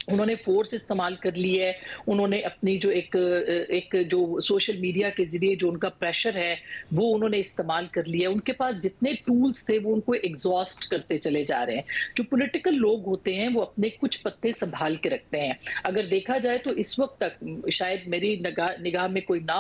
उन्होंने फोर्स इस्तेमाल कर ली है, उन्होंने अपनी जो एक जो सोशल मीडिया के जरिए जो उनका प्रेशर है वो उन्होंने इस्तेमाल कर लिया। उनके पास जितने टूल्स थे वो उनको एग्जॉस्ट करते चले जा रहे हैं। जो पॉलिटिकल लोग होते हैं वो अपने कुछ पत्ते संभाल के रखते हैं। अगर देखा जाए तो इस वक्त तक शायद मेरी निगाह में कोई ना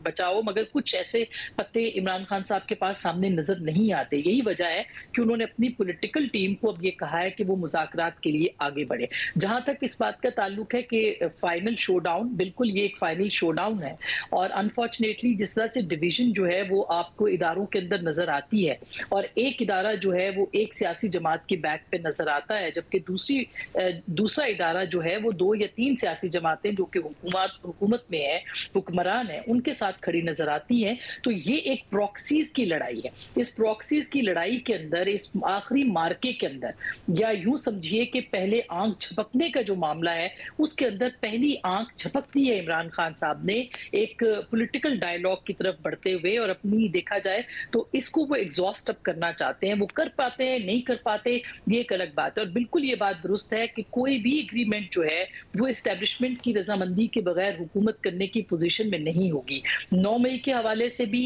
बचा हो, मगर कुछ ऐसे पत्ते इमरान खान साहब के पास सामने नजर नहीं आते। यही वजह है कि उन्होंने अपनी पॉलिटिकल टीम को अब ये कहा है कि वो मुज़ाकरात के लिए आगे बढ़े। जहां तक इस बात का ताल्लुक है कि फाइनल शोडाउन, बिल्कुल ये एक फाइनल शोडाउन है, और अनफॉर्चुनेटली जिस तरह से डिवीजन जो है वो आपको इदारों के अंदर नजर आती है, और एक इदारा जो है वो एक सियासी जमात की बैक पे नजर आता है, जबकि दूसरा इदारा जो है वो 2 या 3 सियासी जमातें जो कि हुकूमत में है, हुक्मरान है, उनके साथ खड़ी नजर आती है। तो ये एक प्रॉक्सीज की लड़ाई है। इस प्रॉक्सीज की लड़ाई के अंदर, इस आखिरी मार्के के अंदर, या यूं समझिए कि पहले आंख झपकने का जो मामला है उसके अंदर पहली आंख झपकती है इमरान खान साहब ने एक पॉलिटिकल डायलॉग की तरफ बढ़ते हुए, और अपनी देखा जाए तो इसको वो एग्जॉस्ट अप करना चाहते हैं। वो कर पाते हैं नहीं कर पाते ये एक अलग बात है। और बिल्कुल ये बात दुरुस्त है कि कोई भी एग्रीमेंट जो है वो एस्टेब्लिशमेंट की रजामंदी के बगैर हुकूमत करने की पोजीशन में नहीं होगी। 9 मई के हवाले से भी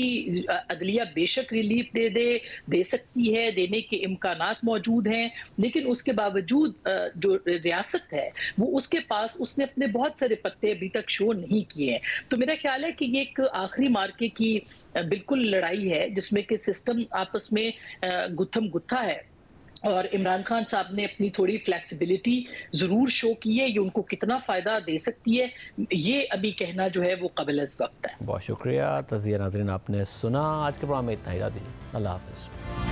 अदलिया बेशक रिलीफ दे सकती है, देने के इम्कानात मौजूद हैं, लेकिन उसके बावजूद जो रियासत है वो उसके पास उसने अपने बहुत सारे पत्ते अभी तक शो नहीं किए हैं। तो मेरा ख्याल है कि ये एक आखिरी मार्के की बिल्कुल लड़ाई है जिसमें कि सिस्टम आपस में गुत्थम गुत्था है, और इमरान खान साहब ने अपनी थोड़ी फ्लेक्सिबिलिटी जरूर शो की है। ये उनको कितना फायदा दे सकती है ये अभी कहना जो है वो क़ाबिल वक्त है। बहुत शुक्रिया। तज़िया नाज़रीन आपने सुना। आज के प्रोग्राम में इतना ही। अल्लाह हाफ़िज़।